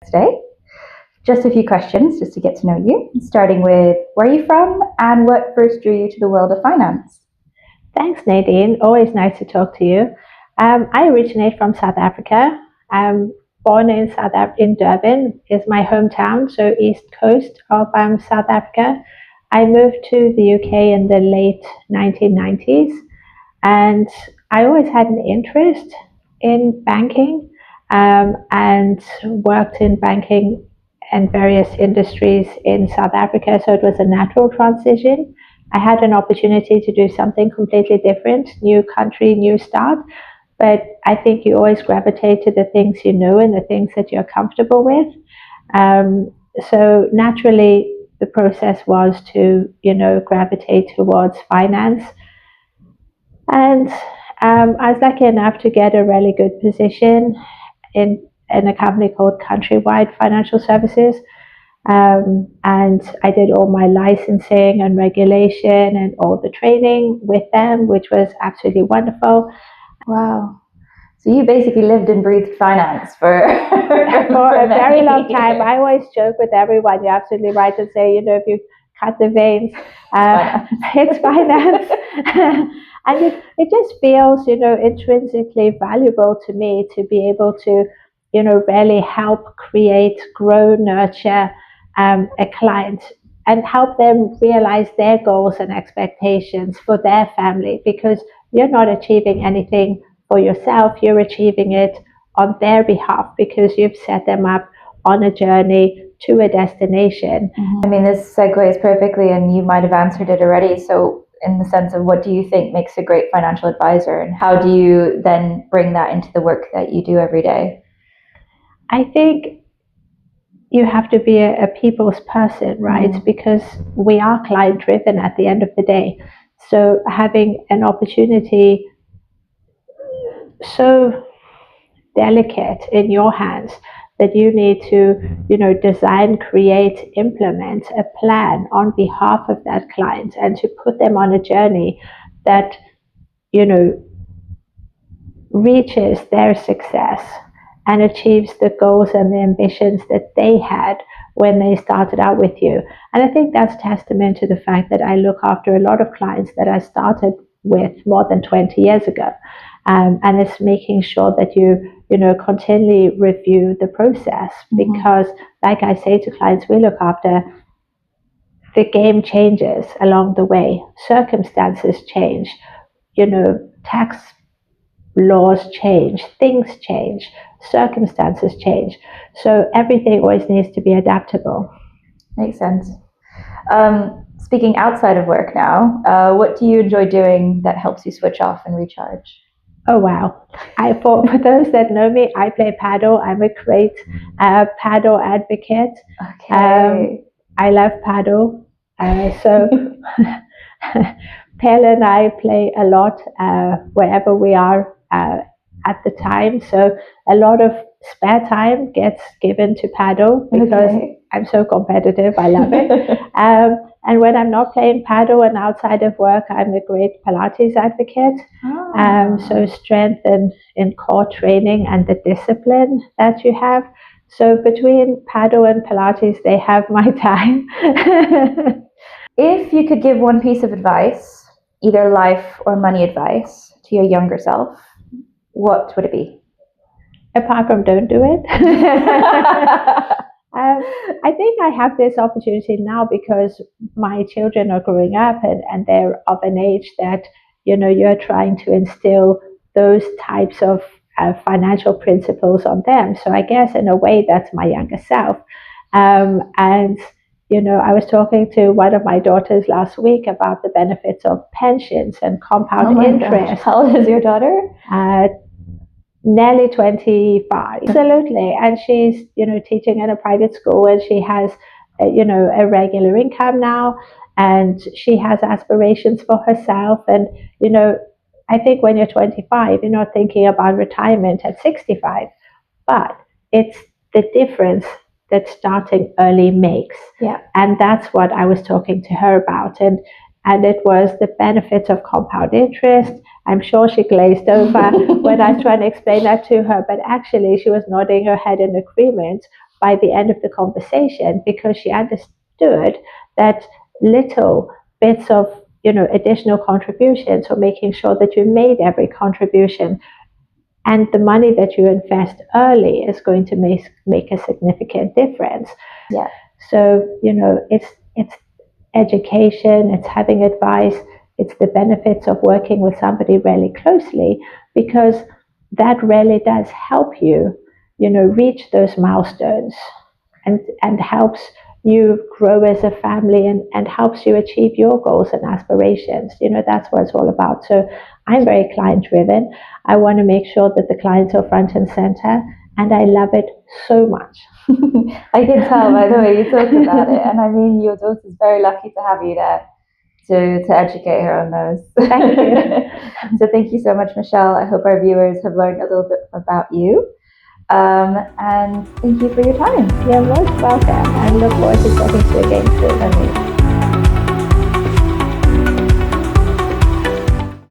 today. Just a few questions just to get to know you, starting with where are you from and what first drew you to the world of finance? Thanks, Nadine. Always nice to talk to you. I originate from South Africa. I'm born in Durban, is my hometown, so east coast of South Africa. I moved to the UK in the late 1990s, and I always had an interest in banking and worked in banking and various industries in South Africa, so it was a natural transition. I had an opportunity to do something completely different, new country, new start. But I think you always gravitate to the things you know and the things that you're comfortable with. So naturally, the process was to, gravitate towards finance. And I was lucky enough to get a really good position in a company called Countrywide Financial Services. And I did all my licensing and regulation and all the training with them, which was absolutely wonderful. Wow. So you basically lived and breathed finance for a very long time. I always joke with everyone, you're absolutely right, to say, if you cut the veins, it's finance. And it just feels, intrinsically valuable to me to be able to, really help create, grow, nurture a client and help them realize their goals and expectations for their family, because you're not achieving anything for yourself, you're achieving it on their behalf because you've set them up on a journey to a destination. I mean, this segues perfectly, and you might have answered it already. So in the sense of what do you think makes a great financial advisor, and how do you then bring that into the work that you do every day? I think you have to be a people's person, right? Because we are client driven at the end of the day. So having an opportunity so delicate in your hands that you need to, design, create, implement a plan on behalf of that client and to put them on a journey that, reaches their success and achieves the goals and the ambitions that they had when they started out with you. And I think that's testament to the fact that I look after a lot of clients that I started with more than 20 years ago. And it's making sure that you continually review the process, because like I say to clients we look after, the game changes along the way. Circumstances change, tax laws change, things change, circumstances change. So everything always needs to be adaptable. Makes sense. Speaking outside of work now, what do you enjoy doing that helps you switch off and recharge? Oh, wow. For those that know me, I play paddle. I'm a great paddle advocate. Okay. I love paddle. So Pelle and I play a lot wherever we are at the time. So a lot of spare time gets given to paddle because I'm so competitive. I love it. And when I'm not playing paddle and outside of work, I'm a great Pilates advocate. So strength in core training and the discipline that you have. So between paddle and Pilates, they have my time. If you could give one piece of advice, either life or money advice, to your younger self, what would it be? Apart from don't do it. I think I have this opportunity now because my children are growing up and they're of an age that, you're trying to instill those types of financial principles on them. So I guess in a way that's my younger self. And I was talking to one of my daughters last week about the benefits of pensions and compound interest. Gosh. How old is your daughter? Nearly 25. Absolutely. And she's, teaching in a private school, and she has, a regular income now, and she has aspirations for herself. And, I think when you're 25, you're not thinking about retirement at 65, but it's the difference that starting early makes. Yeah. And that's what I was talking to her about. And it was the benefits of compound interest. I'm sure she glazed over when I was trying to explain that to her, but actually she was nodding her head in agreement by the end of the conversation, because she understood that little bits of additional contributions, or making sure that you made every contribution, and the money that you invest early is going to make a significant difference. Yeah. So it's education, it's having advice, it's the benefits of working with somebody really closely, because that really does help you, reach those milestones, and helps you grow as a family, and helps you achieve your goals and aspirations. That's what it's all about. So I'm very client driven. I want to make sure that the clients are front and center, and I love it so much. I can tell by the way you talk about it. And I mean, your daughter's very lucky to have you there to educate her on those. Thank you. So thank you so much, Michele. I hope our viewers have learned a little bit about you. And thank you for your time. You're most welcome. I look forward to talking to you again soon.